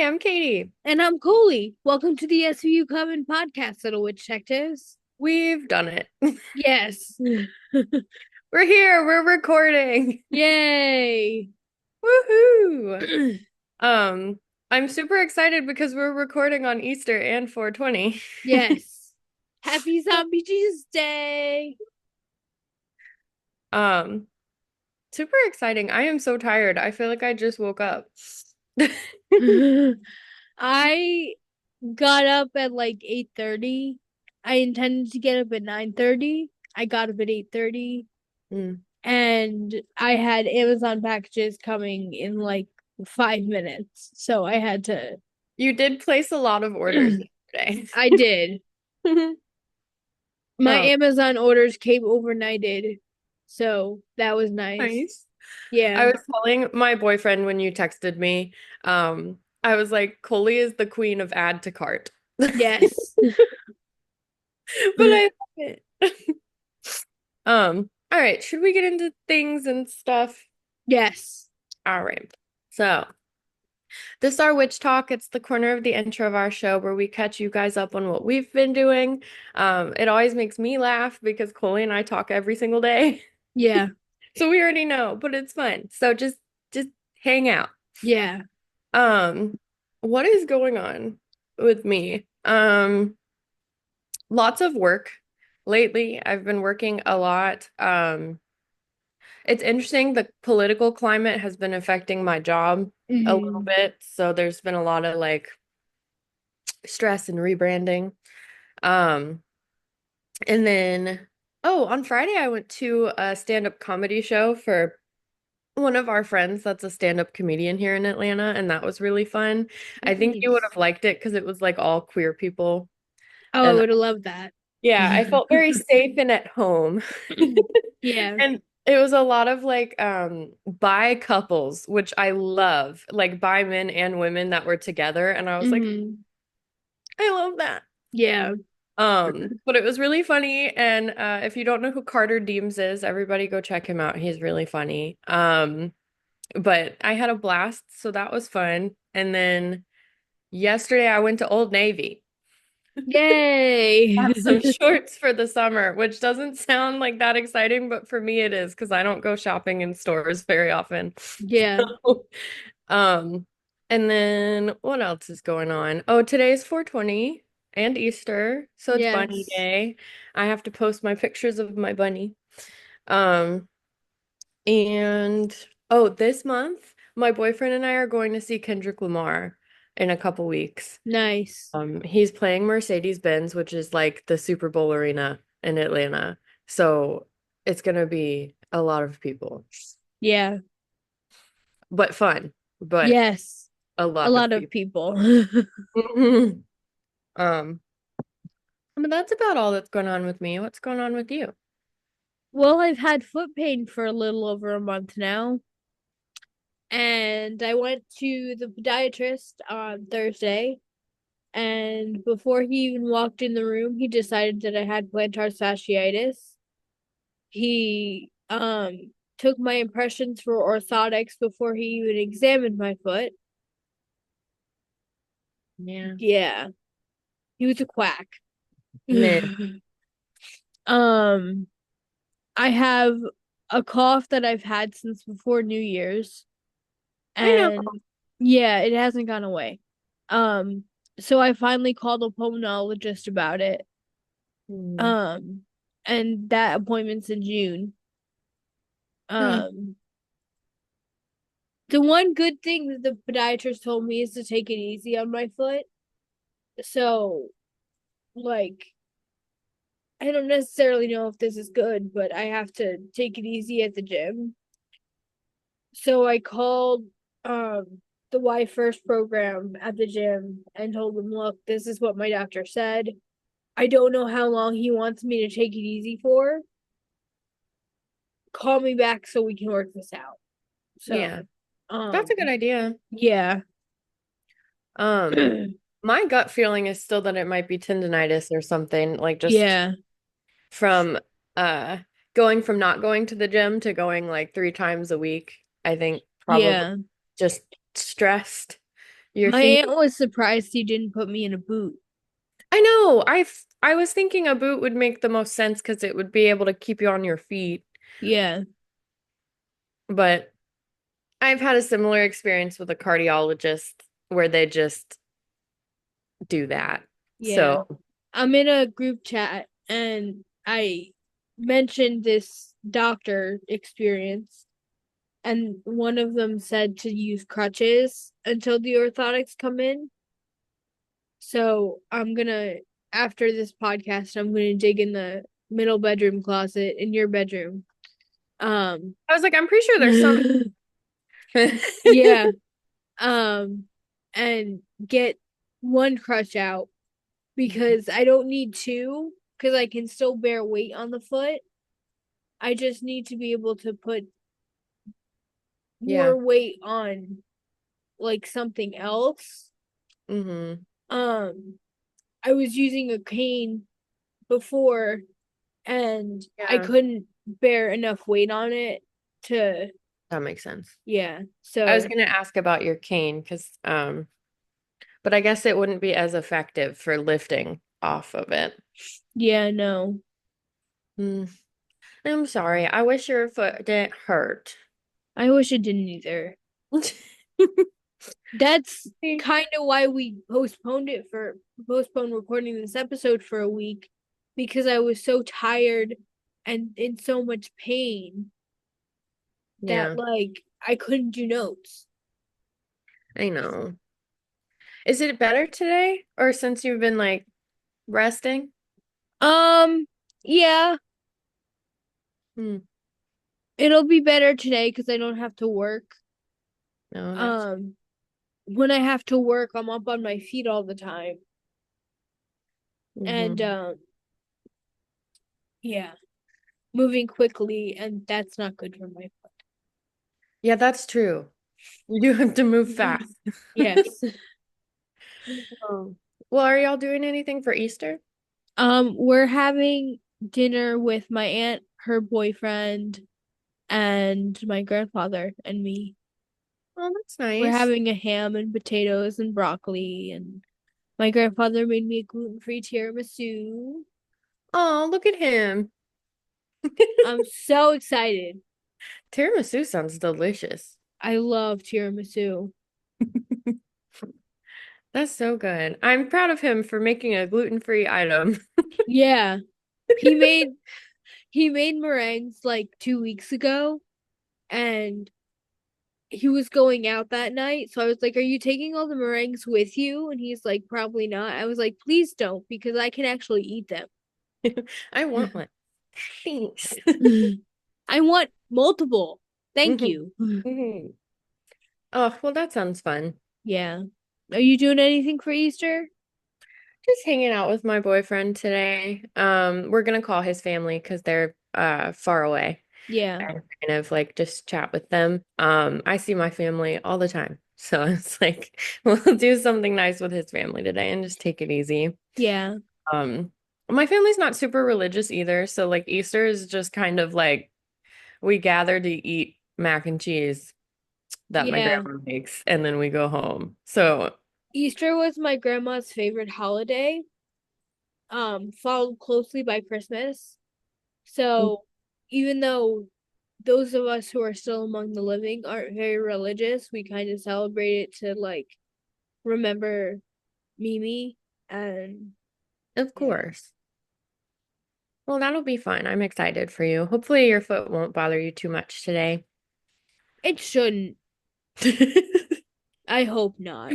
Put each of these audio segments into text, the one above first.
Hi, I'm Katie. And I'm Koli. Welcome to the S4E5 podcast, little witch detectives. We've done it. Yes. We're here. We're recording. Yay. Woohoo! Um, I'm super excited because we're recording on Easter and 420. Yes. Happy Zombie Tuesday. Um, Super exciting. I am so tired. I feel like I just woke up. I got up at like 8:30. I intended to get up at 9:30. I got up at 8:30 Mm. and I had Amazon packages coming in like 5 minutes. So I had to You did place a lot of orders yesterday. I did. My Oh, Amazon orders came overnighted, so that was nice. nice. I Yeah. was telling my boyfriend when you texted me, I was like, Coley is the queen of add to cart. Yes. But I love it. All right, should we get into things and stuff? Yes. All right. So, this is our witch talk. It's the corner of the intro of our show where we catch you guys up on what we've been doing. It always makes me laugh because Coley and I talk every single day. Yeah. So we already know, but it's fun. So just hang out. Yeah. Um, what is going on with me? Lots of work lately. I've been working a lot. It's interesting. The political climate has been affecting my job a little Hmm. bit. So there's been a lot of like stress and rebranding. Um, and then, oh, on Friday, I went to a stand-up comedy show for one of our friends that's a stand-up comedian here in Atlanta, and that was really fun. I think you would Nice. have liked it because it was like all queer people. Oh, I And would have loved that. yeah, I felt very safe and at home. Yeah. And it was a lot of like bi couples, which I love, like bi men and women that were together. And I was like, Hmm. I love that. Yeah. But it was really funny. And if you don't know who Carter Deems is, everybody go check him out. He's really funny. But I had a blast, so that was fun. And then yesterday I went to Old Navy. Yay. Got some shorts for the summer, which doesn't sound like that exciting, but for me it is because I don't go shopping in stores very often. Yeah. So, um, and then what else is going on? Oh, today's 420 and Easter, so it's Bunny Yes. Day. I have to post my pictures of my bunny. Um, and oh, this month, my boyfriend and I are going to see Kendrick Lamar in a couple weeks. Nice. He's playing Mercedes-Benz, which is like the Super Bowl arena in Atlanta. So it's gonna be a lot of people, Yeah. but fun, but Yes. a A lot lot of of people. people. Mhm. Um, but that's about all that's going on with me. What's going on with you? Well, I've had foot pain for a little over a month now. And I went to the podiatrist on Thursday. And before he even walked in the room, he decided that I had plantar fasciitis. He took my impressions for orthotics before he even examined my foot. Yeah. Yeah, he was a quack. Man, um, I have a cough that I've had since before New Year's, I know. and yeah, it hasn't gone away. Um, so I finally called a pulmonologist about it. Hmm. Um, and that appointment's in June. Um, the one good thing that the podiatrist told me is to take it easy on my foot. So, like, I don't necessarily know if this is good, but I have to take it easy at the gym. So I called the Y First program at the gym and told them, look, this is what my doctor said. I don't know how long he wants me to take it easy for. Call me back so we can work this out. Yeah, So, that's a good idea. yeah. Um, my gut feeling is still that it might be tendonitis or something, like just Yeah. from uh going from not going to the gym to going like 3 times a week. I think probably Yeah. just stressed Your My feet. aunt was surprised he didn't put me in a boot. I know. I was thinking a boot would make the most sense because it would be able to keep you on your feet. Yeah, But I've had a similar experience with a cardiologist where they just do that. yeah. So, I'm in a group chat and I mentioned this doctor experience, and one of them said to use crutches until the orthotics come in. So after this podcast, I'm gonna dig in the middle bedroom closet in your bedroom. Um, I was like, I'm pretty sure there's some. yeah. Um, and get one crutch out because I don't need two because I can still bear weight on the foot. I just need to be able to put Yeah. more weight on like something else. Hmm. Um, I was using a cane before and I Yeah, couldn't bear enough weight on it to, that makes sense. yeah. I was So, gonna ask about your cane because but I guess it wouldn't be as effective for lifting off of it. yeah, no. Hmm. I'm sorry. I wish your foot didn't hurt. I wish it didn't either. That's kind of why we postponed recording this episode for a week because I was so tired and in so much pain that Yeah, like I couldn't do notes. I know. Is it better today or since you've been like resting? Um, yeah, Hmm. it'll be better today because I don't have to work. No, that's Um, when I have to work, I'm up on my feet all the time. And hmm. yeah, moving quickly and that's not good for my Yeah, that's true. You do have to move foot. fast. Yes. Oh. Well, are y'all doing anything for Easter? We're having dinner with my aunt, her boyfriend, and my grandfather and me. Oh, that's We're nice. having a ham and potatoes and broccoli, and my grandfather made me a gluten-free tiramisu. Oh, look at him. I'm so excited. Tiramisu sounds delicious. I love tiramisu. That's so good. I'm proud of him for making a gluten-free item. Yeah. He made he made meringues like 2 weeks ago and he was going out that night. So I was like, "Are you taking all the meringues with you?" And he's like, "Probably not." I was like, "Please don't because I can actually eat them." I want one. Thanks. I want multiple. Thank Mhm. you. Mhm. Oh, well, that sounds fun. Yeah. Are you doing anything for Easter? Just hanging out with my boyfriend today. We're gonna call his family because they're far away Yeah. and kind of like just chat with them. I see my family all the time. So it's like we'll do something nice with his family today and just take it easy. Yeah. Um, my family's not super religious either, so like Easter is just kind of like we gather to eat mac and cheese that my Yeah. grandma makes and then we go home. So, Easter was my grandma's favorite holiday, followed closely by Christmas. So even though those of us who are still among the living aren't very religious, we kind of celebrate it to like remember Mimi and of yeah. course. Well, that'll be fun. I'm excited for you. Hopefully your foot won't bother you too much today. It shouldn't. I hope not.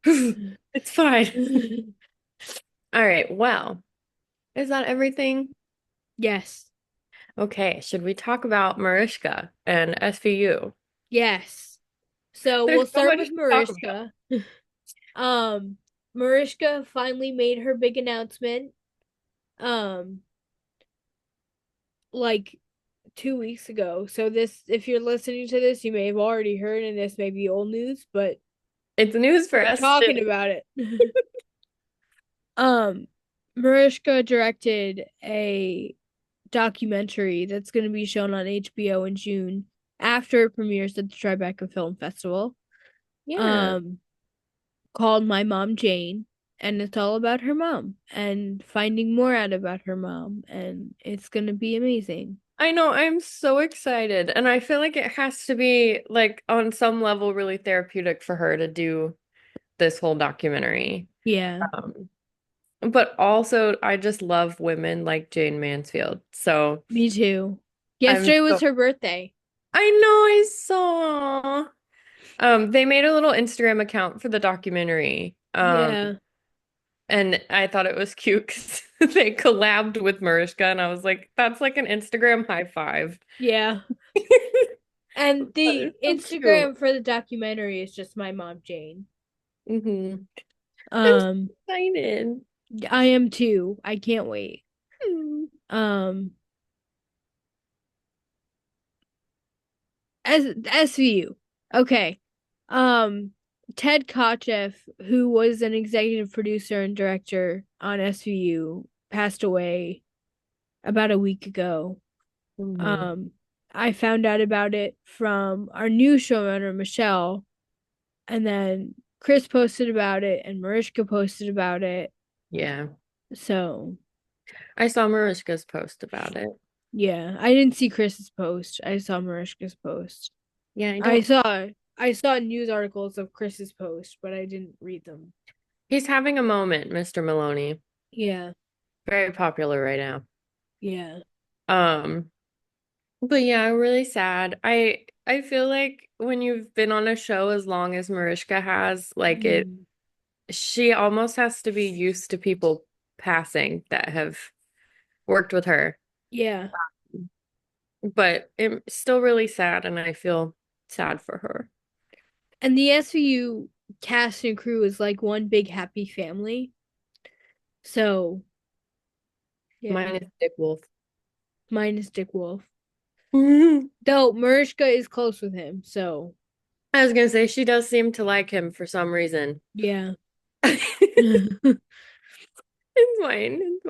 It's fine. All right. Well, is that everything? Yes. Okay. Should we talk about Mariska and SVU? Yes. So There's we'll so start much with to talk about. Mariska. Um, Mariska finally made her big announcement. Um, like 2 weeks ago. So this, if you're listening to this, you may have already heard, and this may be old news, but It's news for we're us too. talking about it. um, Mariska directed a documentary that's going to be shown on HBO in June after it premieres at the Tribeca Film Festival. Yeah. Um, called My Mom Jayne, and it's all about her mom and finding more out about her mom, and it's gonna be amazing. I know, I'm so excited. And I feel like it has to be like on some level really therapeutic for her to do this whole documentary. Yeah, Um, but also I just love women like Jane Mansfield. So me too. I'm Yesterday was so her birthday. I know I saw. They made a little Instagram account for the documentary. Yeah, And I thought it was cute because they collabed with Mariska, and I was like, that's like an Instagram high five. yeah. And That the is so cute. Instagram for the documentary is just My Mom Jayne. Hmm. I'm so Um, excited. I am too. I can't wait. Hmm. Um, as SVU. Okay. Um, Ted Kotcheff, who was an executive producer and director on SVU, passed away about a week ago. Hmm. Um, I found out about it from our new showrunner, Michelle, and then Chris posted about it and Mariska posted about it. Yeah. So, I saw Mariska's post about it. yeah, I didn't see Chris's post. I saw Mariska's post. Yeah, I I don't. saw I saw news articles of Chris's post, but I didn't read them. He's having a moment, Mr. Maloney. Yeah, Very popular right now. yeah. Um, but yeah, really sad. I feel like when you've been on a show as long as Mariska has, like it Mm, she almost has to be used to people passing that have worked with her. yeah. But it's still really sad, and I feel sad for her. And the SVU cast and crew is like one big happy family. So, yeah, Minus Dick Wolf. minus Dick Wolf. I Though Mariska is close with him, so was gonna say she does seem to like him for some reason. yeah. It's fine. It's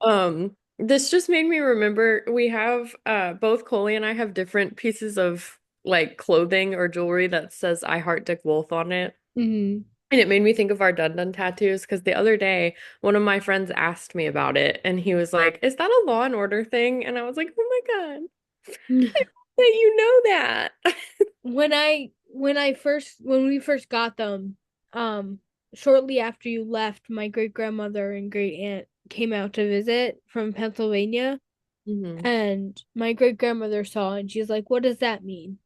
fine. This just made me remember we have both Coley and I have different pieces of like clothing or jewelry that says I heart Dick Wolf on it. Hmm. And it made me think of our Dun Dun tattoos because the other day one of my friends asked me about it and he was like, "Is that a Law and Order thing?" And I was like, "Oh my God, that you know that." When we first got them, um, shortly after you left, my great grandmother and great aunt came out to visit from Pennsylvania, Hmm. and my great grandmother saw and she's like, "What does that mean?"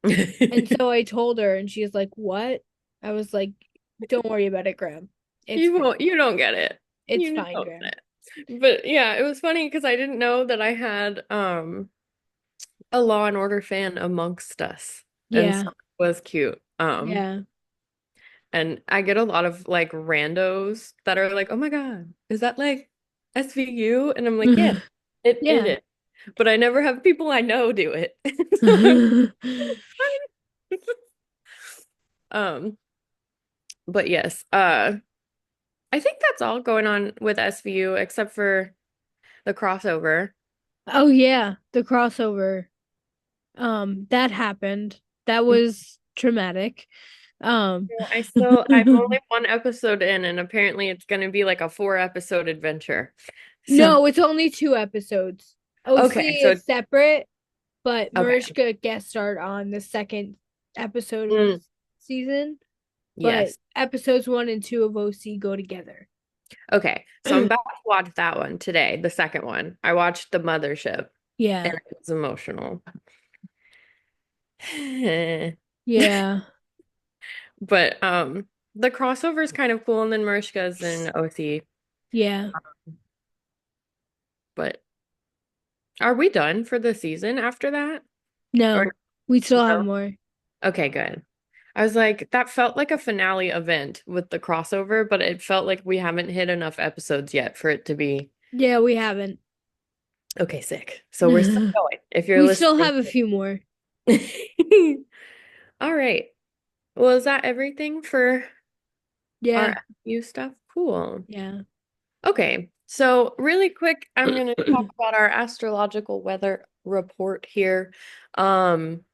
And so I told her, and she's like, "What?" I was like, "Don't worry about it, Graham. It's You fine. won't, you don't get it. It's You fine, don't Graham." get it. But yeah, it was funny because I didn't know that I had a Law and Order fan amongst us. And so Yeah, it was cute. yeah. And I get a lot of like randos that are like, "Oh my God, is that like SVU?" And I'm like, "Yeah, it Yeah. is." But I never have people I know do it. So I'm fine. Um, but yes, I think that's all going on with SVU except for the crossover. Oh yeah, the crossover. That happened. That was traumatic. Um, I'm only one episode in, and apparently it's going to be like a 4 episode adventure. So, no, it's only 2 episodes. okay, OC so, is separate, but okay. Mariska guest starred on the second episode of Mm, the season, but yes. episodes 1 and 2 of OC go together. Okay. So I'm about to watch that one today, the second one. I watched The Mothership, and Yeah. it was emotional. Yeah. But the crossover is kind of cool, and then Mariska's in OC. Yeah. But are we done for the season after that? No, Or we still have no? more. Okay, good. I was like, that felt like a finale event with the crossover, but it felt like we haven't hit enough episodes yet for it to be Yeah, we haven't. okay, sick. So we're still going if you're We still listening. have a few more. All right. Well, is that everything for our Yeah. FU stuff? Cool. Yeah. Okay. So, really quick, I'm going to talk about our astrological weather report here. Um,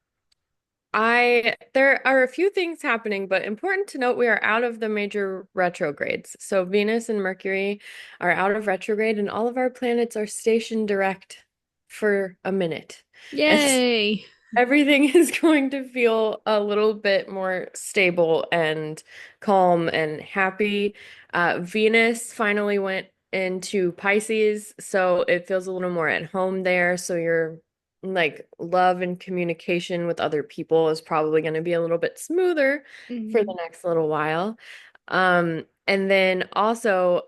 There are a few things happening, but important to note we are out of the major retrogrades. So Venus and Mercury are out of retrograde and all of our planets are stationed direct for a minute. And Yay. everything is going to feel a little bit more stable and calm and happy. Venus finally went into Pisces, so it feels a little more at home there. So your like love and communication with other people is probably going to be a little bit smoother for Hmm. the next little while. And then also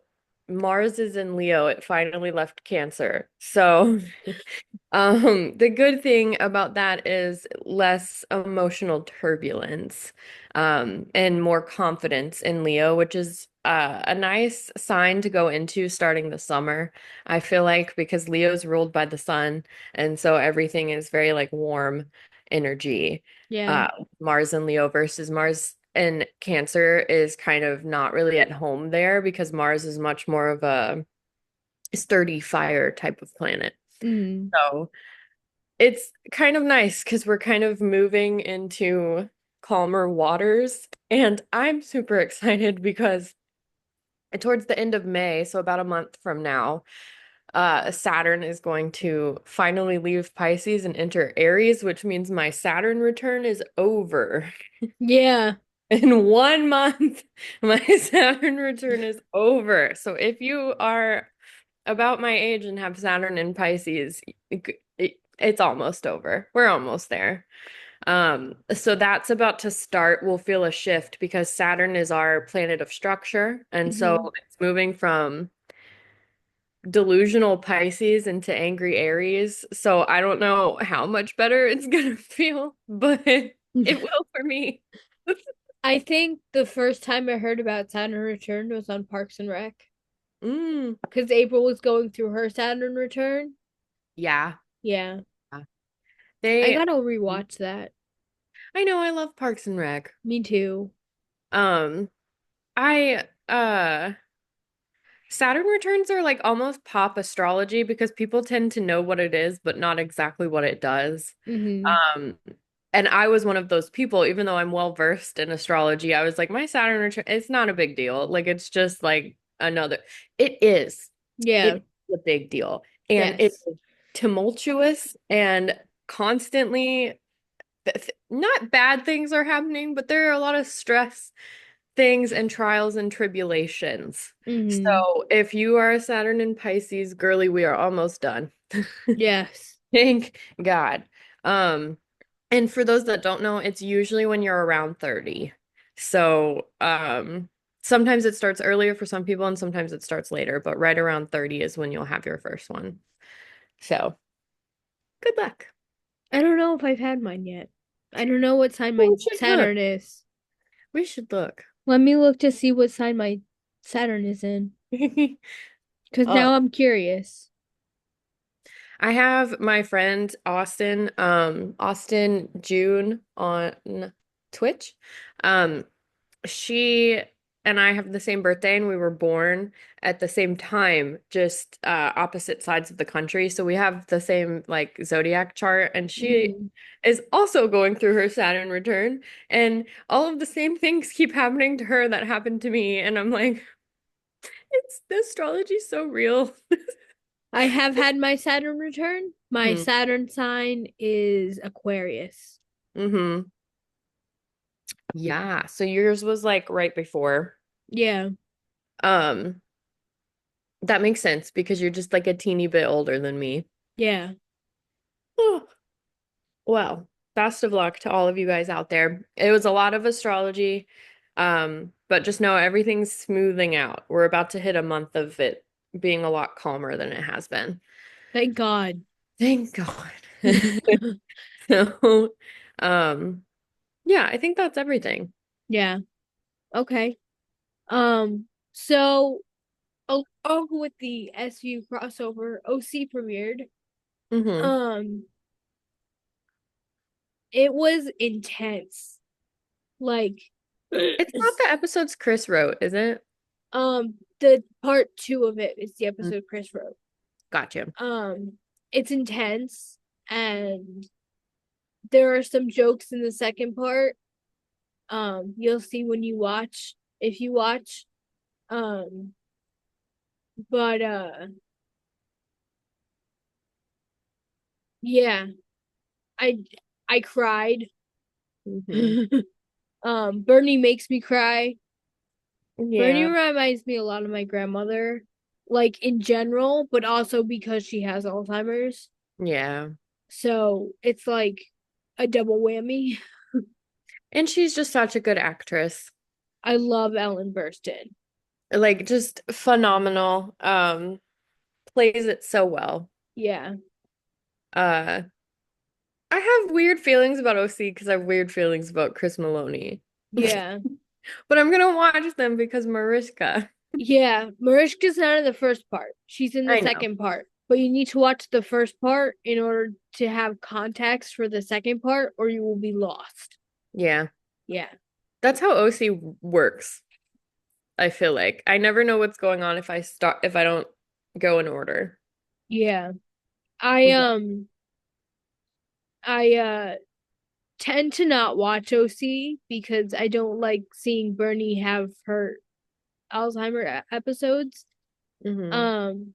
Mars is in Leo. It finally left Cancer. So the good thing about that is less emotional turbulence, and more confidence in Leo, which is a nice sign to go into starting the summer. I feel like because Leo's ruled by the sun, and so everything is very like warm energy. Yeah. Uh, Mars and Leo versus Mars and Cancer is kind of not really at home there because Mars is much more of a sturdy fire type of planet. Hmm. So it's kind of nice because we're kind of moving into calmer waters. And I'm super excited because towards the end of May, so about a month from now, Saturn is going to finally leave Pisces and enter Aries, which means my Saturn return is over. Yeah. In 1 month, my Saturn return is over. So if you are about my age and have Saturn in Pisces, it's almost over. We're almost there. So that's about to start. We'll feel a shift because Saturn is our planet of structure. And so Hmm. it's moving from delusional Pisces into angry Aries. So I don't know how much better it's gonna feel, but it will for me. I think the first time I heard about Saturn return was on Parks and Rec Mm, because April was going through her Saturn return. yeah. Yeah. Yeah. I They, gotta rewatch that. I know I love Parks and Rec. Me too. Um, I Saturn returns are like almost pop astrology because people tend to know what it is, but not exactly what it does. Hmm. Um, and I was one of those people, even though I'm well versed in astrology, I was like, my Saturn return, it's not a big deal. Like it's just like another, it is. Yeah. It's a big deal. And it's Yes. tumultuous and constantly not bad things are happening, but there are a lot of stress things and trials and tribulations. Hmm. So if you are a Saturn in Pisces, girly, we are almost done. Yes. Thank God. Um, and for those that don't know, it's usually when you're around 30. So, sometimes it starts earlier for some people and sometimes it starts later, but right around 30 is when you'll have your first one. So, good luck. I don't know if I've had mine yet. I don't know what sign Oh, my we should look. Saturn is. We should look. Let me look to see what sign my Saturn is in. Because Oh, now I'm curious. I have my friend Austin, Austin June on Twitch. Um, she and I have the same birthday and we were born at the same time, just opposite sides of the country. So we have the same like zodiac chart and she Hmm. is also going through her Saturn return and all of the same things keep happening to her that happened to me. And I'm like, it's the astrology's so real. I have had my Saturn return. My Hmm. Saturn sign is Aquarius. Mm-hmm. Yeah. So yours was like right before. Yeah. Um, that makes sense because you're just like a teeny bit older than me. Yeah. Oh, well, best of luck to all of you guys out there. It was a lot of astrology. But just know everything's smoothing out. We're about to hit a month of it being a lot calmer than it has been. Thank God. Thank God. So, um, yeah, I think that's everything. Yeah. Okay. So along with the SU crossover, OC premiered. Hmm. Um, it was intense. Like, It's not the episodes Chris wrote, is it? the part two of it is the Mm, episode Chris wrote. gotcha. Um, it's intense and there are some jokes in the second part. You'll see when you watch, if you watch. Um, but yeah, I I cried. Hmm. Bernie makes me cry. Bernie Yeah. reminds me a lot of my grandmother, like in general, but also because she has Alzheimer's. Yeah. So it's like a double whammy. And she's just such a good actress. I love Ellen Burstyn. Like just phenomenal. Plays it so well. Yeah. Uh I have weird feelings about OC because I have weird feelings about Chris Maloney. Yeah. But I'm gonna watch them because Mariska. Yeah. Mariska's not in the first part. She's in the I know. second part. But you need to watch the first part in order to have context for the second part, or you will be lost. Yeah. Yeah. That's how OC works, I feel like. I never know what's going on if I don't go in order. Yeah. I But- um I tend to not watch OC because I don't like seeing Bernie have her Alzheimer episodes. Mhm. Um,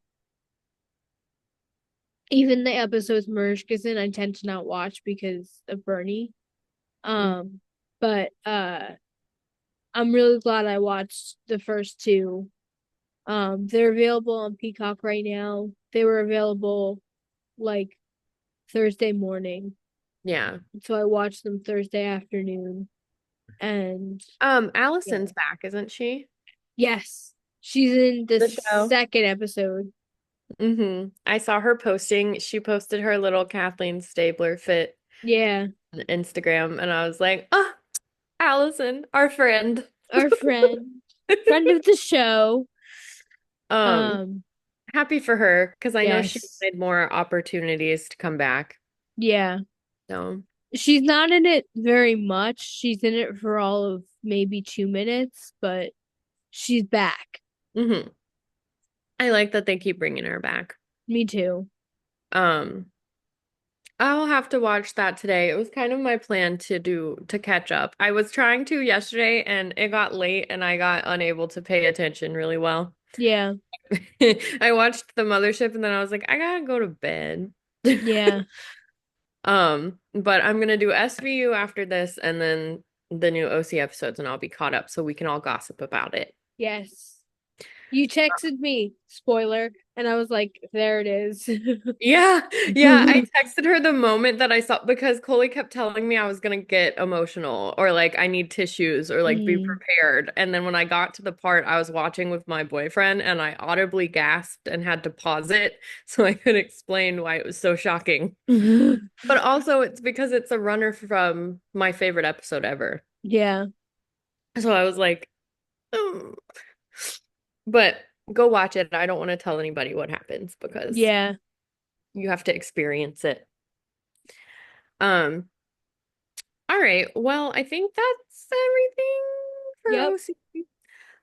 Even the episodes Mariska's in, I tend to not watch because of Bernie. Um, but I'm really glad I watched the first two. They're available on Peacock right now. They were available like Thursday morning, Yeah. so I watched them Thursday afternoon. And yeah, Allison's back, isn't she? yes, she's in the The show. second episode. I saw her posting. She posted her little Kathleen Stabler fit Yeah, on Instagram, and I was like, "Oh, Allison, our friend." our friend of the show. Um, Um, Happy for her because I know she yes, wanted more opportunities to come back. yeah. So, She's not in it very much. She's in it for all of maybe 2 minutes, but she's back. hmm I like that they keep bringing her back. Me too. Um, I'll have to watch that today. It was kind of my plan to catch up. I was trying to yesterday and it got late and I got unable to pay attention really well. Yeah, I watched the mothership and then I was like, I gotta go to bed. yeah, But I'm gonna do SVU after this and then the new OC episodes and I'll be caught up so we can all gossip about it. yes. You texted me, spoiler, and I was like, there it is. Yeah, yeah. I texted her the moment that I saw because Koli kept telling me I was gonna get emotional or like I need tissues or like be Mm. prepared. And then when I got to the part I was watching with my boyfriend and I audibly gasped and had to pause it so I could explain why it was so shocking. But also it's because it's a runner from my favorite episode ever. Yeah, So I was like, oh. But go watch it. I don't want to tell anybody what happens because yeah, you have to experience it. Um, all right. Well, I think that's everything for yep,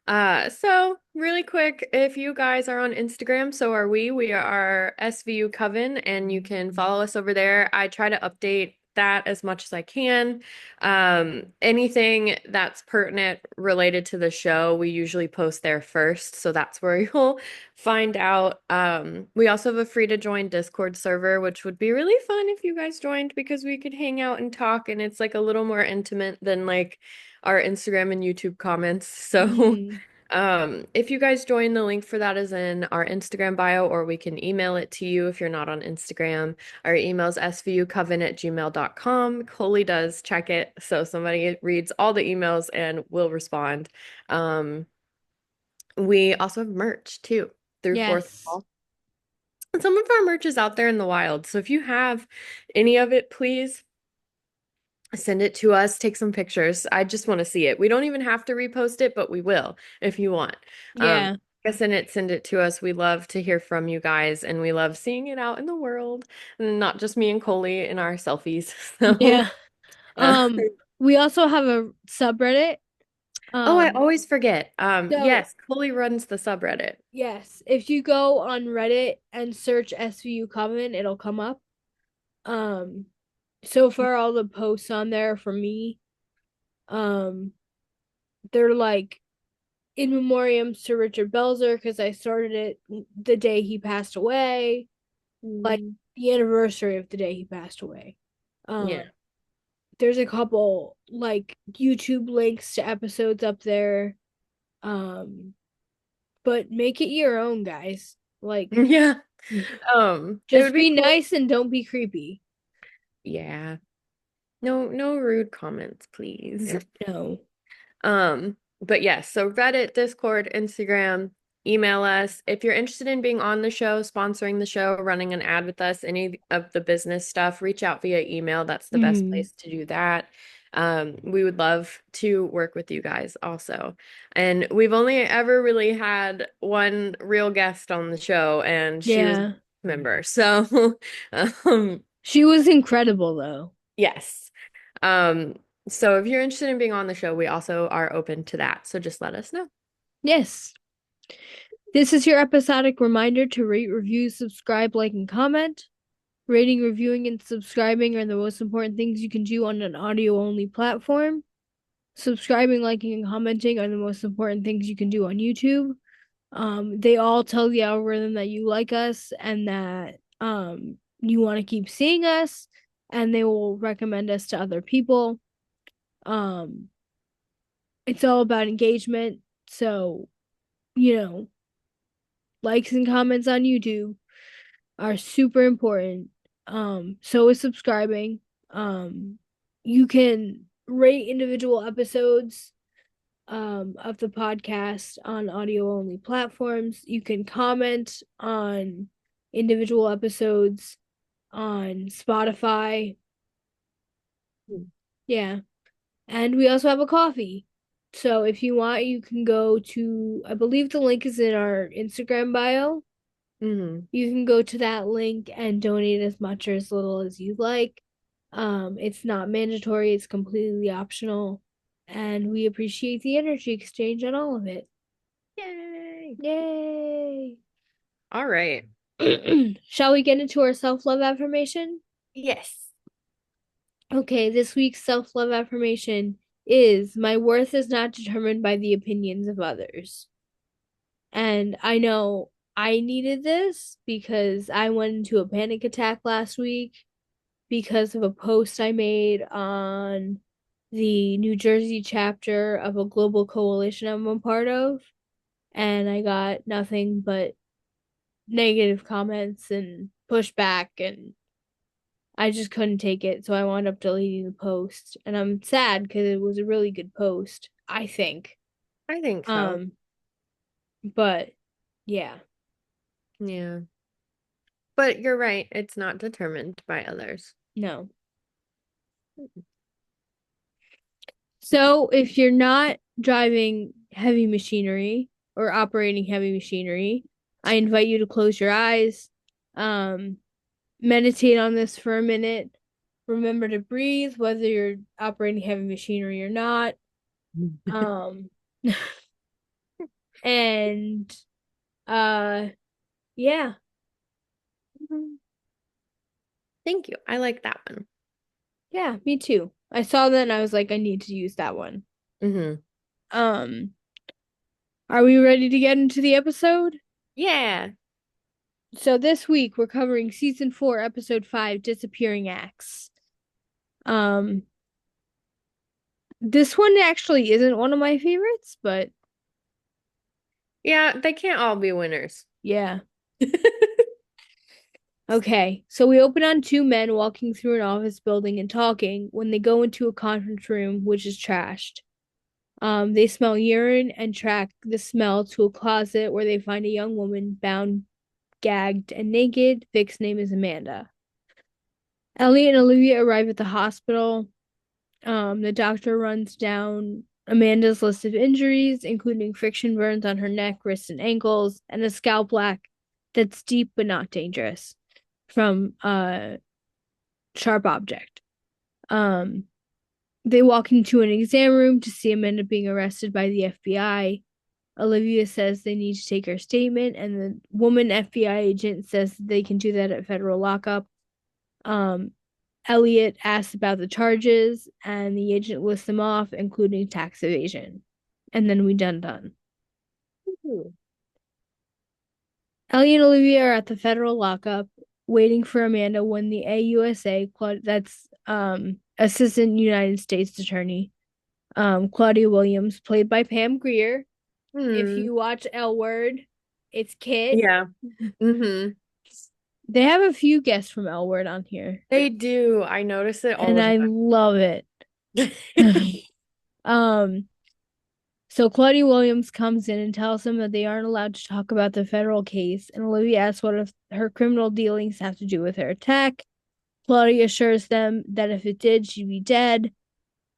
OC. So really quick, if you guys are on Instagram, so are we. We are SVU Coven, and you can follow us over there. I try to update that as much as I can. Anything that's pertinent related to the show, we usually post there first, so that's where you'll find out. We also have a free to join Discord server, which would be really fun if you guys joined because we could hang out and talk, and it's like a little more intimate than like our Instagram and YouTube comments. So hmm if you guys join, the link for that is in our Instagram bio, or we can email it to you if you're not on Instagram. Our email is svucoven@gmail.com. Koli does check it, so somebody reads all the emails and will respond. Um, we also have merch too through Fourth yes, Wall. And some of our merch is out there in the wild. So if you have any of it, please send it to us, take some pictures. I just want to see it. We don't even have to repost it, but we will if you want. yeah, Send it to us. We love to hear from you guys and we love seeing it out in the world and not just me and Koli in our selfies. So, yeah. uh, We also have a subreddit. oh, I Um, always forget. so Yes, Koli runs the subreddit. yes, if you go on Reddit and search SVU comment, it'll come up. Um, so far all the posts on there for me, um, they're like in memoriams to Richard Belzer because I started it the day he passed away, like Mm, the anniversary of the day he passed away. Um, yeah. there's a couple like YouTube links to episodes up there. Um, but make it your own, guys. Like, Yeah. It would just be be cool. nice and don't be creepy. Yeah. No, no rude comments, please. No. But yes, so Reddit, Discord, Instagram, email us. If you're interested in being on the show, sponsoring the show, running an ad with us, any of the business stuff, reach out via email. That's the best Mm-hmm. place to do that. We would love to work with you guys also. And we've only ever really had one real guest on the show, and she was a Yeah. member. So, um, She was incredible though. yes. Um, so if you're interested in being on the show, we also are open to that. So just let us know. Yes. This is your episodic reminder to rate, review, subscribe, like, and comment. Rating, reviewing, and subscribing are the most important things you can do on an audio only platform. Subscribing, liking, and commenting are the most important things you can do on YouTube. They all tell the algorithm that you like us and that you want to keep seeing us, and they will recommend us to other people. Um, it's all about engagement. So, you know, likes and comments on YouTube are super important. So is subscribing. Um, you can rate individual episodes of the podcast on audio only platforms. You can comment on individual episodes on Spotify. Yeah. And we also have a coffee. So if you want, you can go to, I believe the link is in our Instagram bio. Hmm. You can go to that link and donate as much or as little as you like. It's not mandatory, it's completely optional. And we appreciate the energy exchange on all of it. Yay. Yay! All right. Shall we get into our self love affirmation? Yes. Okay, this week's self love affirmation is my worth is not determined by the opinions of others. And I know I needed this because I went into a panic attack last week because of a post I made on the New Jersey chapter of a global coalition I'm a part of. And I got nothing but negative comments and pushback, and I just couldn't take it. So I wound up deleting the post. And I'm sad because it was a really good post, I think. I think so. Um, but yeah, Yeah. But you're right. It's not determined by others. no. So if you're not driving heavy machinery or operating heavy machinery, I invite you to close your eyes, um, meditate on this for a minute. Remember to breathe, whether you're operating heavy machinery or not. Um, and yeah, Thank you. I like that one. yeah, me too. I saw that and I was like, I need to use that one. Hmm. Um, are we ready to get into the episode? Yeah. So this week we're covering season 4, episode 5, Disappearing Acts. Um, this one actually isn't one of my favorites, but Yeah, they can't all be winners. yeah. Okay, so we open on two men walking through an office building and talking when they go into a conference room, which is trashed. They smell urine and track the smell to a closet where they find a young woman bound, gagged, and naked. Vic's name is Amanda. Elliot and Olivia arrive at the hospital. The doctor runs down Amanda's list of injuries, including friction burns on her neck, wrists, and ankles, and a scalp lack that's deep but not dangerous from a sharp object. Um, they walk into an exam room to see Amanda being arrested by the FBI. Olivia says they need to take her statement, and the woman FBI agent says they can do that at federal lockup. Um, Elliot asks about the charges, and the agent lists them off, including tax evasion. And then we done. Ooh. Ellie and Olivia are at the federal lockup waiting for Amanda when the AUSA, that's Assistant United States Attorney, Claudia Williams, played by Pam Grier. If Hmm. you watch L Word, it's Kit. Yeah. Mm-hmm. They have a few guests from L Word on here, They do. I notice it all and I the love it. time. um, so Claudia Williams comes in and tells them that they aren't allowed to talk about the federal case, and Olivia asks what if her criminal dealings have to do with her attack. Claudia assures them that if it did, she'd be dead.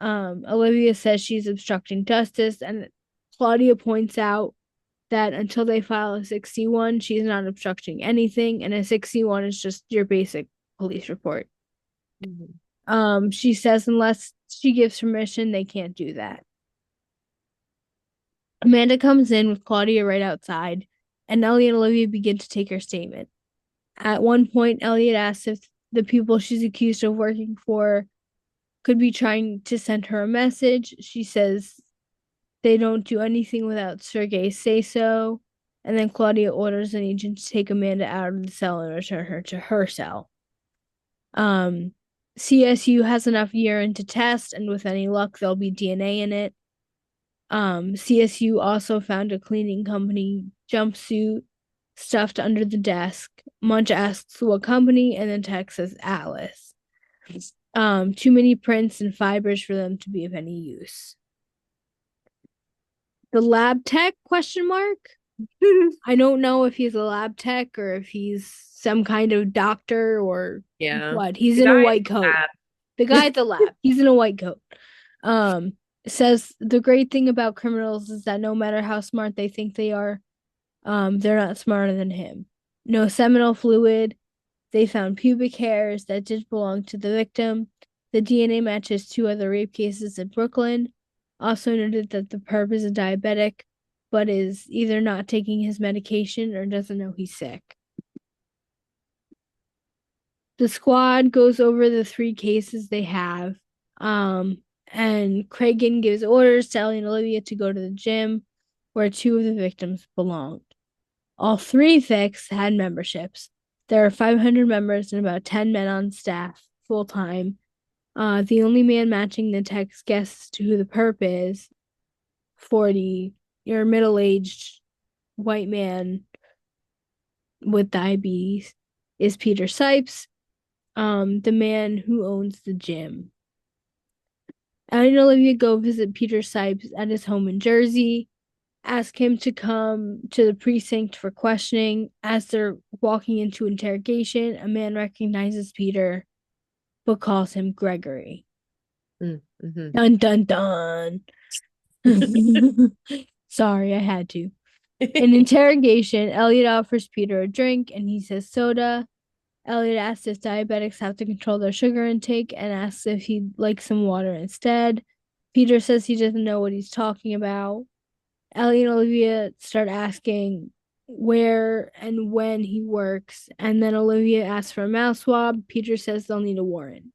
Olivia says she's obstructing justice, and Claudia points out that until they file a 61, she's not obstructing anything, and a 61 is just your basic police report. Mhm. She says unless she gives permission, they can't do that. Amanda comes in with Claudia right outside, and Elliot and Olivia begin to take her statement. At one point, Elliot asks if the people she's accused of working for could be trying to send her a message. She says they don't do anything without Sergei say so. And then Claudia orders an agent to take Amanda out of the cell and return her to her cell. Um, CSU has enough urine to test, and with any luck, there'll be DNA in it. CSU also found a cleaning company jumpsuit stuffed under the desk. Munch asks what company, and then text says Atlas. Too many prints and fibers for them to be of any use. The lab tech question mark? I don't know if he's a lab tech or if he's some kind of doctor or Yeah. what. He's The in a guy white coat. The at guy at the lab, he's in a white coat. Um, says the great thing about criminals is that no matter how smart they think they are, they're not smarter than him. No seminal fluid. They found pubic hairs that did belong to the victim. The DNA matches two other rape cases in Brooklyn. Also noted that the perp is a diabetic, but is either not taking his medication or doesn't know he's sick. The squad goes over the three cases they have. And Cragen gives orders to Ellie and Olivia to go to the gym where two of the victims belonged. All three FICs had memberships. There are 500 members and about 10 men on staff full time. The only man matching the text guesses to who the perp is 40, your middle aged white man with diabetes, is Peter Sipes, the man who owns the gym. Ellie and Olivia go visit Peter Sipes at his home in Jersey, ask him to come to the precinct for questioning. As they're walking into interrogation, a man recognizes Peter but calls him Gregory. Mm-hmm. Dun dun dun. Sorry, I had to. In interrogation, Elliot offers Peter a drink and he says soda. Elliot asks if diabetics have to control their sugar intake and asks if he'd like some water instead. Peter says he doesn't know what he's talking about. Ellie and Olivia start asking where and when he works, and then Olivia asks for a mouth swab. Peter says they'll need a warrant.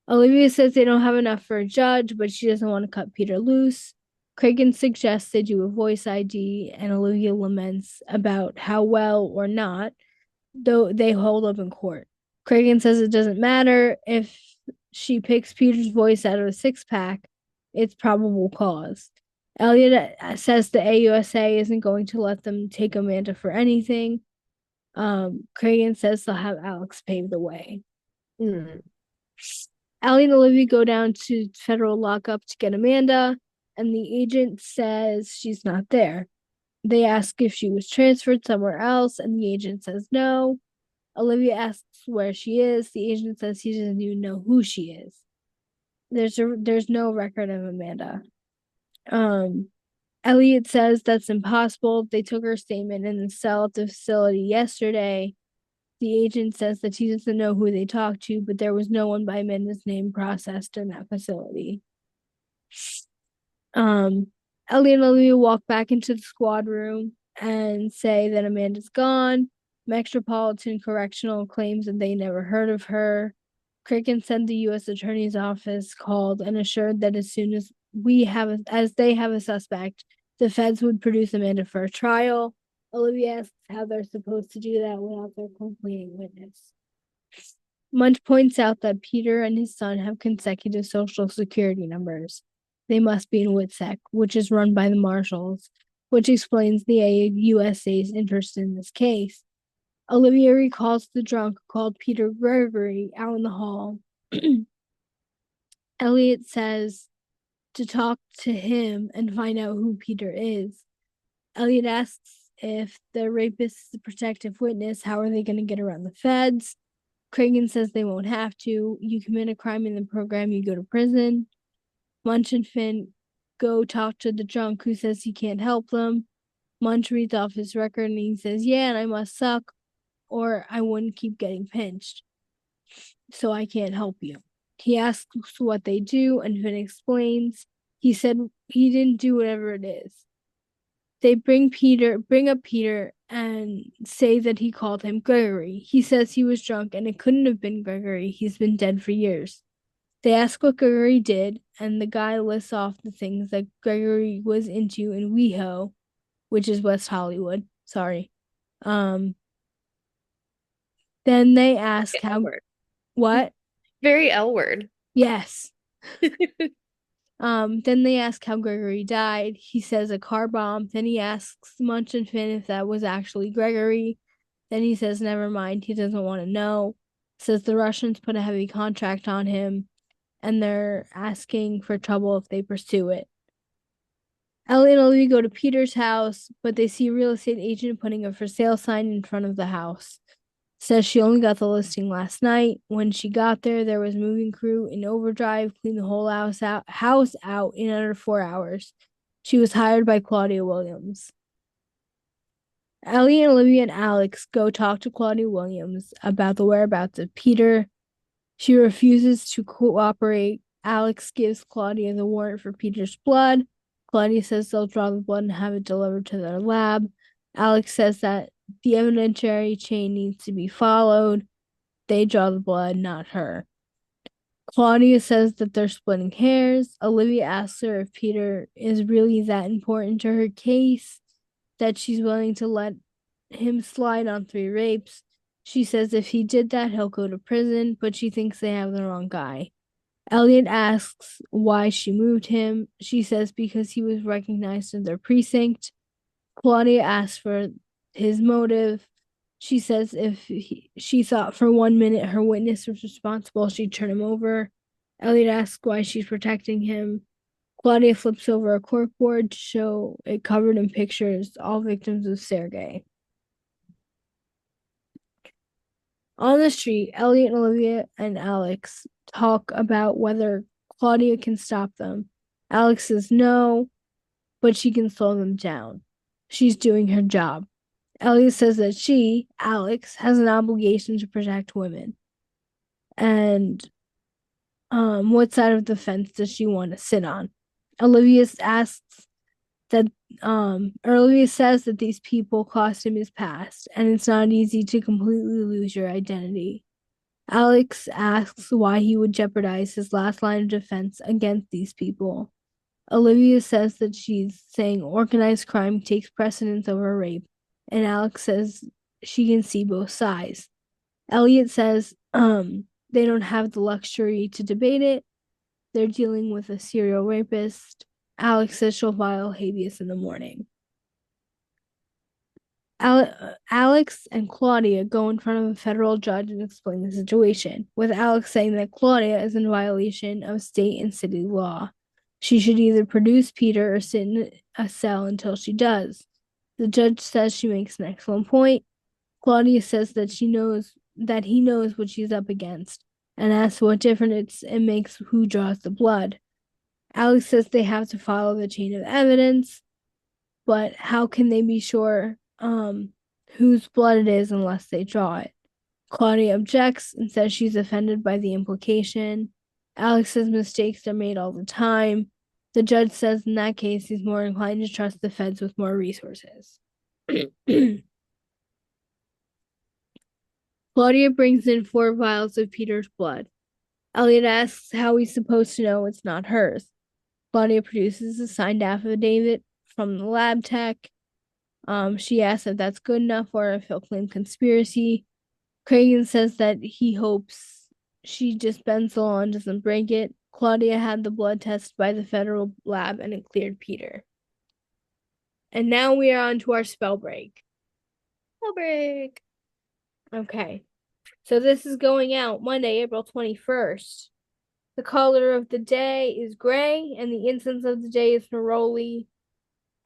Olivia says they don't have enough for a judge, but she doesn't want to cut Peter loose. Cragen suggests they do a voice ID, and Olivia laments about how well or not, though they hold up in court. Cragen says it doesn't matter if she picks Peter's voice out of a six pack, it's probable cause. Elliot says the AUSA isn't going to let them take Amanda for anything. Cragen says they'll have Alex pave the way. Mm. Allie and Olivia go down to federal lockup to get Amanda, and the agent says she's not there. They ask if she was transferred somewhere else, and the agent says no. Olivia asks where she is. The agent says he doesn't even know who she is. There's no record of Amanda. Um, Elliot says that's impossible. They took her statement in the cell at the facility yesterday. The agent says that he doesn't know who they talked to, but there was no one by Amanda's name processed in that facility. Um, Ellie and Olivia walk back into the squad room and say that Amanda's gone. Metropolitan Correctional claims that they never heard of her. Cricken said the U.S. Attorney's Office called and assured that as soon as they have a suspect, the feds would produce Amanda for a trial. Olivia asks how they're supposed to do that without their complaining witness. Munch points out that Peter and his son have consecutive social security numbers. They must be in WITSEC, which is run by the Marshals, which explains the AUSA's interest in this case. Olivia recalls the drunk called Peter Gregory out in the hall. Elliot says to talk to him and find out who Peter is. Elliot asks if the rapist is a protective witness, how are they going to get around the feds? Cragen says they won't have to. You commit a crime in the program, you go to prison. Munch and Finn go talk to the drunk who says he can't help them. Munch reads off his record and he says, yeah, and I must suck or I wouldn't keep getting pinched. So I can't help you. He asks what they do and Finn explains. He said he didn't do whatever it is. They bring up Peter and say that he called him Gregory. He says he was drunk and it couldn't have been Gregory. He's been dead for years. They ask what Gregory did, and the guy lists off the things that Gregory was into in WeHo, which is West Hollywood. Sorry. Um, then they ask L how word. what? Very L word. Yes. Then they ask how Gregory died. He says a car bomb. Then he asks Munch and Finn if that was actually Gregory. Then he says never mind, he doesn't want to know. Says the Russians put a heavy contract on him and they're asking for trouble if they pursue it. Ellie and Olivia go to Peter's house, but they see a real estate agent putting a for sale sign in front of the house. Says she only got the listing last night. When she got there was moving crew in overdrive, cleaned the whole house out in under 4 hours. She was hired by Claudia Williams. Ellie and Olivia and Alex go talk to Claudia Williams about the whereabouts of Peter. She refuses to cooperate. Alex gives Claudia the warrant for Peter's blood. Claudia says they'll draw the blood and have it delivered to their lab. Alex says that the evidentiary chain needs to be followed. They draw the blood, not her. Claudia says that they're splitting hairs. Olivia asks her if Peter is really that important to her case, that she's willing to let him slide on 3 rapes. She says if he did that, he'll go to prison, but she thinks they have the wrong guy. Elliot asks why she moved him. She says because he was recognized in their precinct. Claudia asks for his motive. She says she thought for 1 minute her witness was responsible, she'd turn him over. Elliot asks why she's protecting him. Claudia flips over a corkboard to show it covered in pictures, all victims of Sergei. On the street, Elliot and Olivia and Alex talk about whether Claudia can stop them. Alex says no, but she can slow them down. She's doing her job. Elliot says that she, Alex, has an obligation to protect women. And what side of the fence does she want to sit on? Olivia asks that Olivia says that these people cost him his past, and it's not easy to completely lose your identity. Alex asks why he would jeopardize his last line of defense against these people. Olivia says that she's saying organized crime takes precedence over rape, and Alex says she can see both sides. Elliot says they don't have the luxury to debate it. They're dealing with a serial rapist. Alex says she'll file habeas in the morning. Alex and Claudia go in front of a federal judge and explain the situation, with Alex saying that Claudia is in violation of state and city law. She should either produce Peter or sit in a cell until she does. The judge says she makes an excellent point. Claudia says that he knows what she's up against and asks what difference it makes who draws the blood. Alex says they have to follow the chain of evidence, but how can they be sure whose blood it is unless they draw it? Claudia objects and says she's offended by the implication. Alex says mistakes are made all the time. The judge says in that case he's more inclined to trust the feds with more resources. Claudia brings in 4 vials of Peter's blood. Elliot asks how he's supposed to know it's not hers. Claudia produces a signed affidavit from the lab tech. She asks if that's good enough or if he'll claim conspiracy. Cragen says that he hopes she just bends the law and doesn't break it. Claudia had the blood test by the federal lab and it cleared Peter. And now we are on to our spell break. Spell break. Okay. So this is going out Monday, April 21st. The color of the day is gray, and the incense of the day is neroli.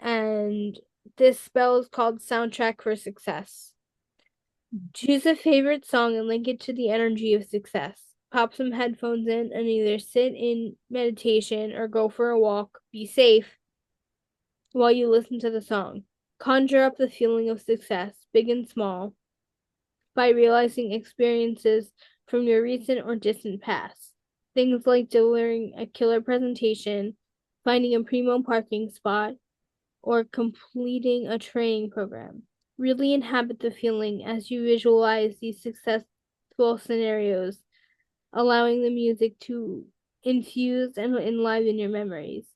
And this spell is called Soundtrack for Success. Choose a favorite song and link it to the energy of success. Pop some headphones in and either sit in meditation or go for a walk. Be safe while you listen to the song. Conjure up the feeling of success, big and small, by realizing experiences from your recent or distant past. Things like delivering a killer presentation, finding a primo parking spot, or completing a training program. Really inhabit the feeling as you visualize these successful scenarios, allowing the music to infuse and enliven your memories.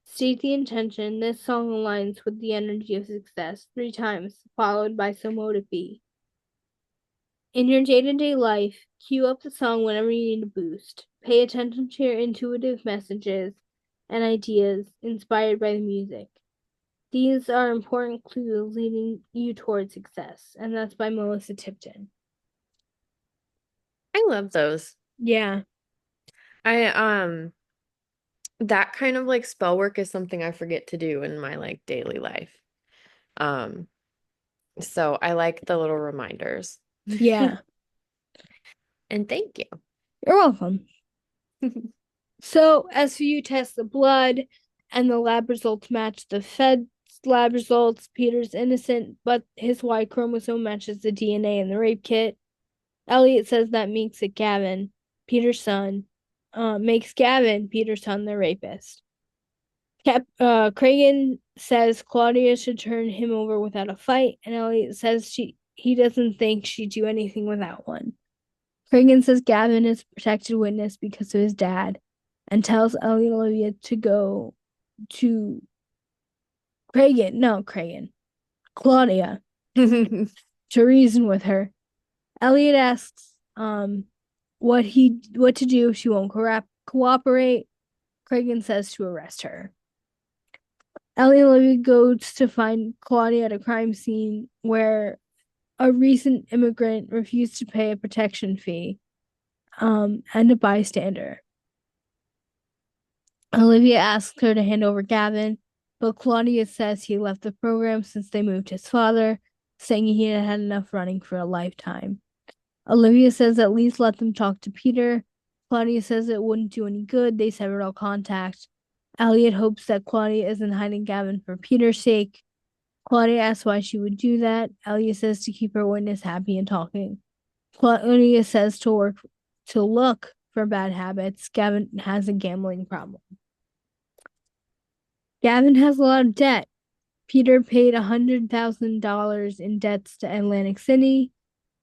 State the intention. This song aligns with the energy of success 3 times, followed by So Mote It Be. In your day-to-day life, cue up the song whenever you need a boost. Pay attention to your intuitive messages and ideas inspired by the music. These are important clues leading you towards success, and that's by Melissa Tipton. I love those. Yeah. I that kind of like spell work is something I forget to do in my like daily life. Um, so I like the little reminders. Yeah. And thank You're welcome. you. So, as for you test the blood and the lab results match the Fed's lab results, Peter's innocent, but his Y chromosome matches the DNA in the rape kit. Elliot says that makes it Gavin, Peter's son, makes Gavin, Peter's son, the rapist. Cragen says Claudia should turn him over without a fight, and Elliot says he doesn't think she'd do anything without one. Cragen says Gavin is a protected witness because of his dad, and tells Elliot and Olivia to go to Claudia to reason with her. Elliot asks what to do if she won't cooperate. Cragen says to arrest her. Ellie and Olivia goes to find Claudia at a crime scene where a recent immigrant refused to pay a protection fee, and a bystander. Olivia asks her to hand over Gavin, but Claudia says he left the program since they moved his father, saying he had had enough running for a lifetime. Olivia says at least let them talk to Peter. Claudia says it wouldn't do any good. They severed all contact. Elliot hopes that Claudia isn't hiding Gavin for Peter's sake. Claudia asks why she would do that. Elliot says to keep her witness happy and talking. Claudia says to look for bad habits. Gavin has a gambling problem. Gavin has a lot of debt. Peter paid $100,000 in debts to Atlantic City.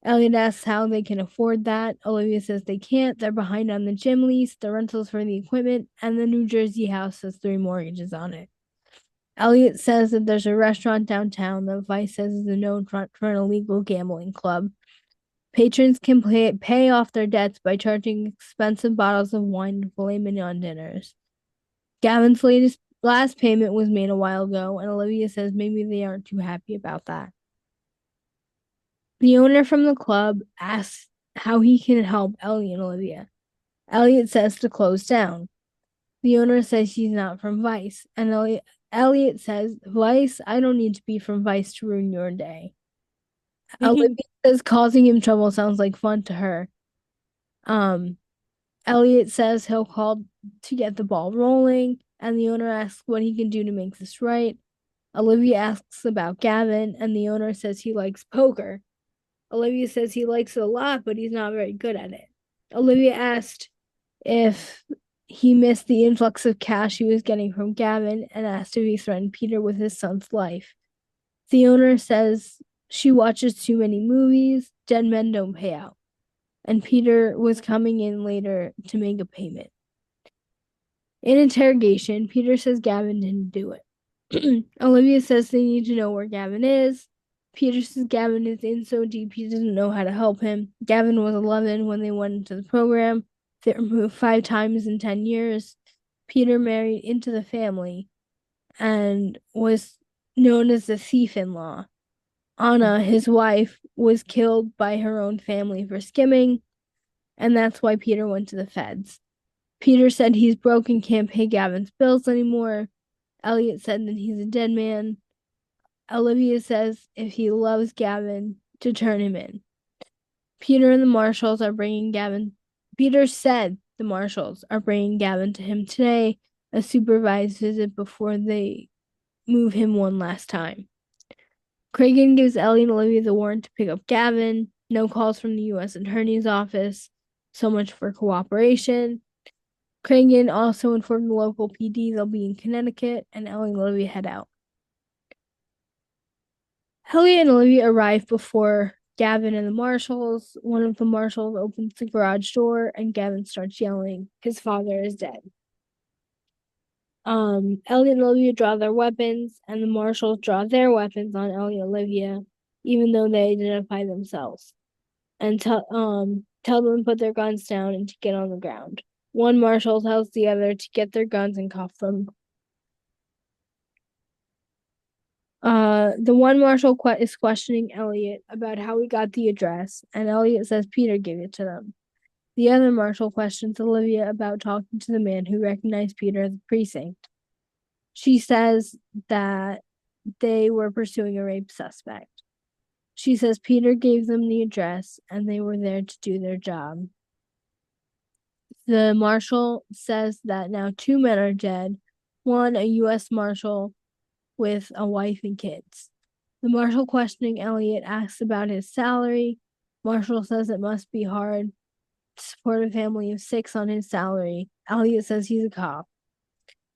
Elliot asks how they can afford that. Olivia says they can't. They're behind on the gym lease, the rentals for the equipment, and the New Jersey house has 3 mortgages on it. Elliot says that there's a restaurant downtown that Vice says is a known front for an illegal gambling club. Patrons can pay off their debts by charging expensive bottles of wine and filet mignon dinners. Gavin's last payment was made a while ago, and Olivia says maybe they aren't too happy about that. The owner from the club asks how he can help Elliot and Olivia. Elliot says to close down. The owner says she's not from Vice, and Elliot says, Vice, I don't need to be from Vice to ruin your day. Olivia says causing him trouble sounds like fun to her. Um, Elliot says he'll call to get the ball rolling, and the owner asks what he can do to make this right. Olivia asks about Gavin, and the owner says he likes poker. Olivia says he likes it a lot, but he's not very good at it. Olivia asked if he missed the influx of cash he was getting from Gavin and asked if he threatened Peter with his son's life. The owner says she watches too many movies. Dead men don't pay out. and Peter was coming in later to make a payment. In interrogation, Peter says Gavin didn't do it. Olivia says they need to know where Gavin is. Peter says Gavin is in so deep he doesn't know how to help him. Gavin was 11 when they went into the program. They were moved 5 times in 10 years. Peter married into the family and was known as the thief in law. Anna, his wife, was killed by her own family for skimming, and that's why Peter went to the feds. Peter said he's broke and can't pay Gavin's bills anymore. Elliot said that he's a dead man. Olivia says if he loves Gavin, to turn him in. Peter and the marshals are bringing Gavin. Peter said the marshals are bringing Gavin to him today, a supervised visit before they move him one last time. Cragen gives Ellie and Olivia the warrant to pick up Gavin. No calls from the U.S. Attorney's Office. So much for cooperation. Cragen also informed the local PD they'll be in Connecticut, and Ellie and Olivia head out. Ellie and Olivia arrive before Gavin and the marshals. One of the marshals opens the garage door, and Gavin starts yelling, "His father is dead." Ellie and Olivia draw their weapons, and the marshals draw their weapons on Ellie and Olivia, even though they identify themselves, and tell them to put their guns down and to get on the ground. One marshal tells the other to get their guns and cuff them. The one marshal is questioning Elliot about how he got the address, and Elliot says Peter gave it to them. The other marshal questions Olivia about talking to the man who recognized Peter at the precinct. She says that they were pursuing a rape suspect. She says Peter gave them the address and they were there to do their job. The marshal says that now 2 men are dead, one a U.S. marshal with a wife and kids. The marshal questioning Elliot asks about his salary. Marshall says it must be hard to support a family of 6 on his salary. Elliot says he's a cop.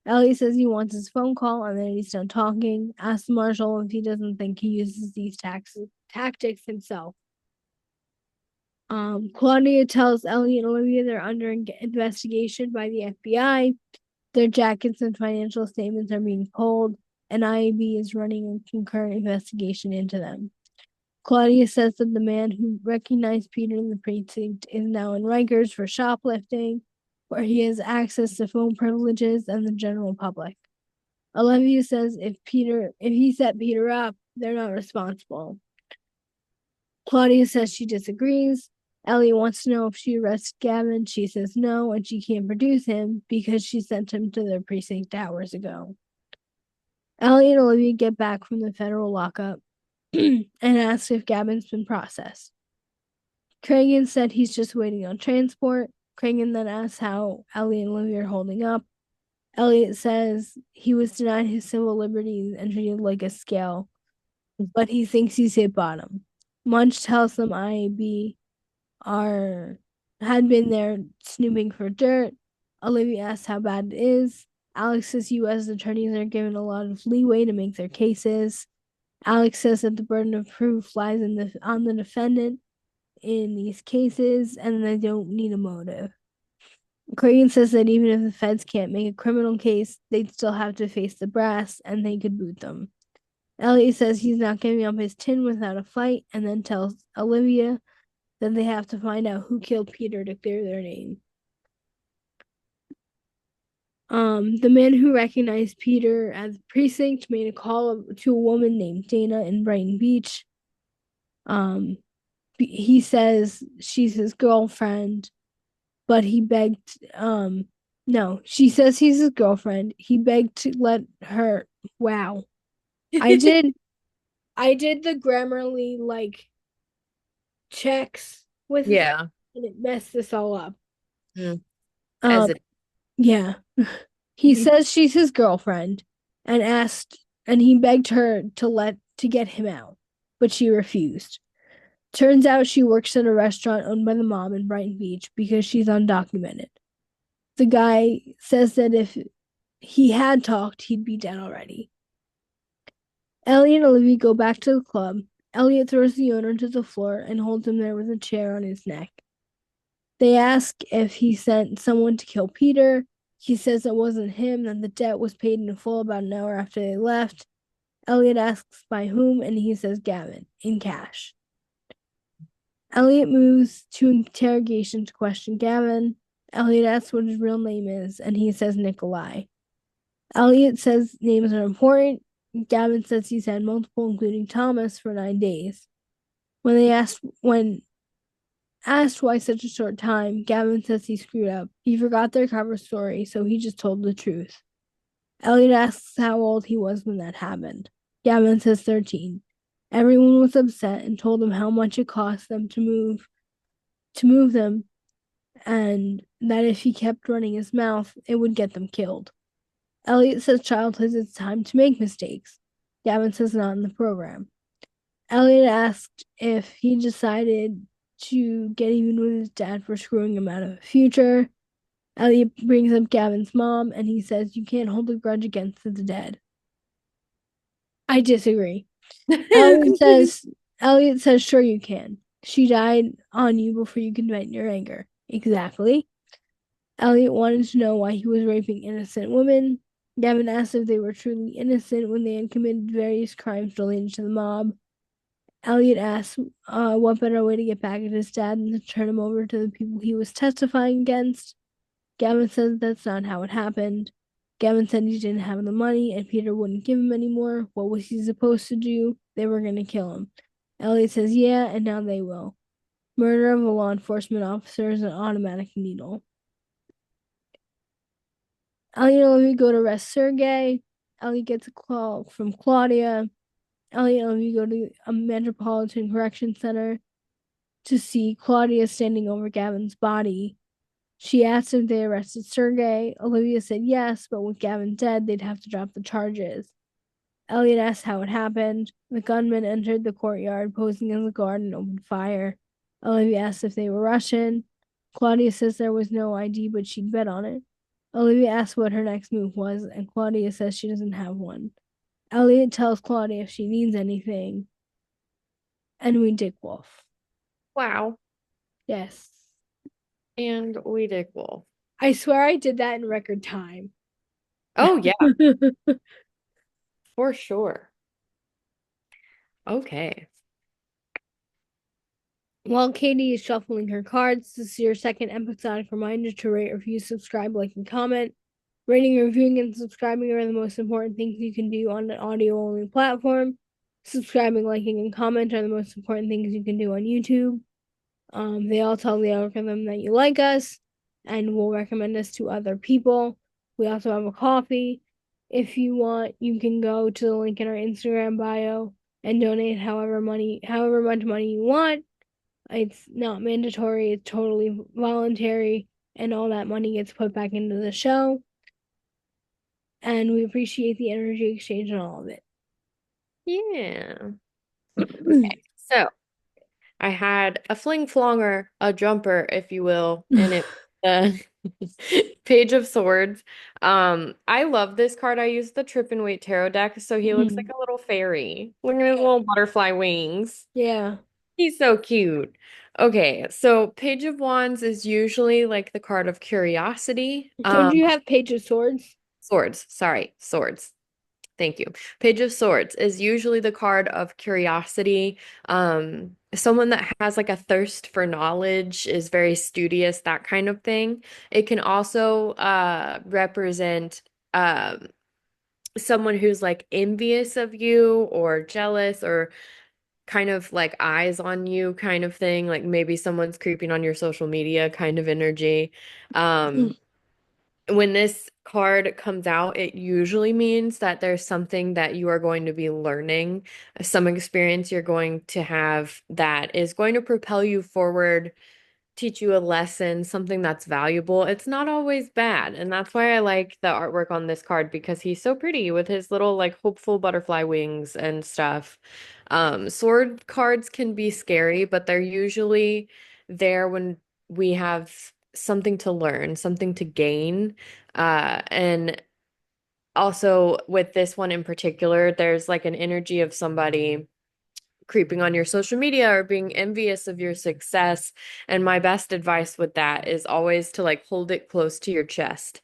Elliot says he wants his phone call and then he's done talking. Asks the marshal if he doesn't think he uses these tactics himself. Claudia tells Ellie and Olivia they're under investigation by the FBI. Their jackets and financial statements are being pulled, and IAB is running a concurrent investigation into them. Claudia says that the man who recognized Peter in the precinct is now in Rikers for shoplifting, where he has access to phone privileges and the general public. Olivia says if he set Peter up, they're not responsible. Claudia says she disagrees. Ellie wants to know if she arrested Gavin. She says no, and she can't produce him because she sent him to their precinct hours ago. Ellie and Olivia get back from the federal lockup and ask if Gavin's been processed. Cragen said he's just waiting on transport. Cragen then asks how Ellie and Olivia are holding up. Elliot says he was denied his civil liberties and treated like a scale, but he thinks he's hit bottom. Munch tells them IAB had been there snooping for dirt. Olivia asks how bad it is. Alex says U.S. attorneys are given a lot of leeway to make their cases. Alex says that the burden of proof lies on the defendant in these cases and they don't need a motive. Cragen says that even if the feds can't make a criminal case, they'd still have to face the brass and they could boot them. Elliot says he's not giving up his tin without a fight and then tells Olivia that they have to find out who killed Peter to clear their name. The man who recognized Peter at the precinct made a call to a woman named Dana in Brighton Beach. He says she's his girlfriend, but he begged, no, she says he's his girlfriend. He begged to let her, wow. I did the Grammarly, checks with Yeah. and it messed this all up. Mm. As Um, it. yeah. He says she's his girlfriend and he begged her to get him out, but she refused. Turns out she works at a restaurant owned by the mom in Brighton Beach because she's undocumented. The guy says that if he had talked, he'd be dead already. Ellie and Olivia go back to the club. Elliot throws the owner to the floor and holds him there with a chair on his neck. They ask if he sent someone to kill Peter. He says it wasn't him, that the debt was paid in full about an hour after they left. Elliot asks by whom, and he says Gavin, in cash. Elliot moves to interrogation to question Gavin. Elliot asks what his real name is, and he says Nikolai. Elliot says names are important. Gavin says he's had multiple, including Thomas, for 9 days. When asked why such a short time, Gavin says he screwed up. He forgot their cover story, so he just told the truth. Elliot asks how old he was when that happened. Gavin says 13. Everyone was upset and told him how much it cost them to move them, and that if he kept running his mouth, it would get them killed. Elliot says childhood is time to make mistakes. Gavin says not in the program. Elliot asked if he decided to get even with his dad for screwing him out of the future. Elliot brings up Gavin's mom, and he says you can't hold a grudge against the dead. I disagree. Elliot says Elliot says sure you can. She died on you before you can vent your anger. Exactly. Elliot wanted to know why he was raping innocent women. Gavin asked if they were truly innocent when they had committed various crimes related to the mob. Elliot asked what better way to get back at his dad than to turn him over to the people he was testifying against. Gavin said that's not how it happened. Gavin said he didn't have the money and Peter wouldn't give him any more. What was he supposed to do? They were going to kill him. Elliot says, yeah, and now they will. Murder of a law enforcement officer is an automatic needle. Elliot and Olivia go to arrest Sergey. Elliot gets a call from Claudia. Elliot and Olivia go to a Metropolitan Correction Center to see Claudia standing over Gavin's body. She asked if they arrested Sergey. Olivia said yes, but with Gavin dead, they'd have to drop the charges. Elliot asked how it happened. The gunman entered the courtyard, posing as a guard, and opened fire. Olivia asked if they were Russian. Claudia says there was no ID, but she'd bet on it. Olivia asks what her next move was, and Claudia says she doesn't have one. Elliot tells Claudia if she needs anything, and we dig wolf. Wow. Yes. And we dig wolf. I swear I did that in record time. Oh, yeah, for sure. Okay. While Katie is shuffling her cards, this is your second episodic reminder to rate, review, subscribe, like, and comment. Rating, reviewing, and subscribing are the most important things you can do on an audio only platform. Subscribing, liking, and comment are the most important things you can do on YouTube. They all tell the algorithm that you like us and will recommend us to other people. We also have a coffee. If you want, you can go to the link in our Instagram bio and donate however much money you want. It's not mandatory, it's totally voluntary, and all that money gets put back into the show. And we appreciate the energy exchange and all of it. Yeah. Okay. So I had a fling flonger, a jumper, if you will, and it the Page of Swords. I love this card. I use the Trip and Wait tarot deck, so he looks like a little fairy. Look at his little butterfly wings. Yeah. He's so cute. Okay, so Page of Wands is usually like the card of curiosity. Don't you have Page of Swords? Swords, sorry, swords. Thank you. Page of Swords is usually the card of curiosity. Someone that has like a thirst for knowledge, is very studious, that kind of thing. It can also represent someone who's like envious of you or jealous or kind of like eyes on you kind of thing. Like maybe someone's creeping on your social media kind of energy. Um, when this card comes out, it usually means that there's something that you are going to be learning, some experience you're going to have that is going to propel you forward, teach you a lesson, something that's valuable. It's not always bad. And that's why I like the artwork on this card because he's so pretty with his little like hopeful butterfly wings and stuff. Sword cards can be scary, but they're usually there when we have something to learn, something to gain. And also with this one in particular, there's like an energy of somebody creeping on your social media or being envious of your success. And my best advice with that is always to like hold it close to your chest.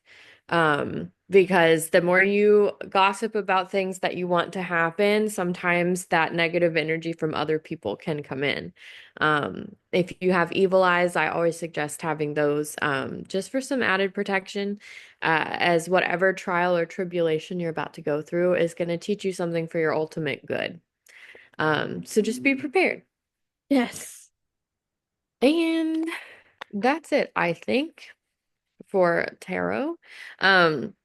Because the more you gossip about things that you want to happen, sometimes that negative energy from other people can come in. If you have evil eyes, I always suggest having those just for some added protection, as whatever trial or tribulation you're about to go through is going to teach you something for your ultimate good. So just be prepared. Yes. And that's it, I think, for tarot. Um,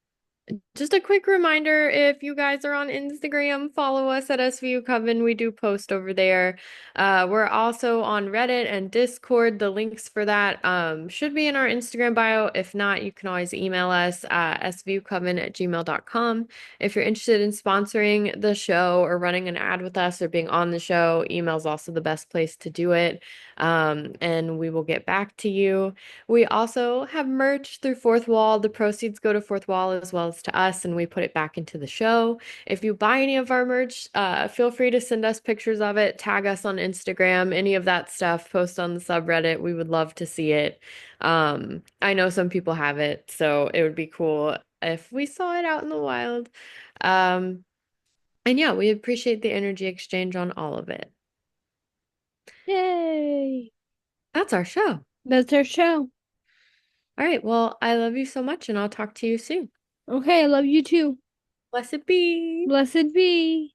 Just a quick reminder, if you guys are on Instagram, follow us at SVU Coven. We do post over there. We're also on Reddit and Discord. The links for that should be in our Instagram bio. If not, you can always email us svucoven@gmail.com. If you're interested in sponsoring the show or running an ad with us or being on the show, email is also the best place to do it. And we will get back to you. We also have merch through Fourth Wall. The proceeds go to Fourth Wall as well as to us, and we put it back into the show. If you buy any of our merch, feel free to send us pictures of it, tag us on Instagram, any of that stuff, post on the subreddit. We would love to see it. I know some people have it, so it would be cool if we saw it out in the wild. Um, and yeah, we appreciate the energy exchange on all of it. Yay. That's our show. That's our show. All right, well, I love you so much, and I'll talk to you soon. Okay, I love you too. Blessed be. Blessed be.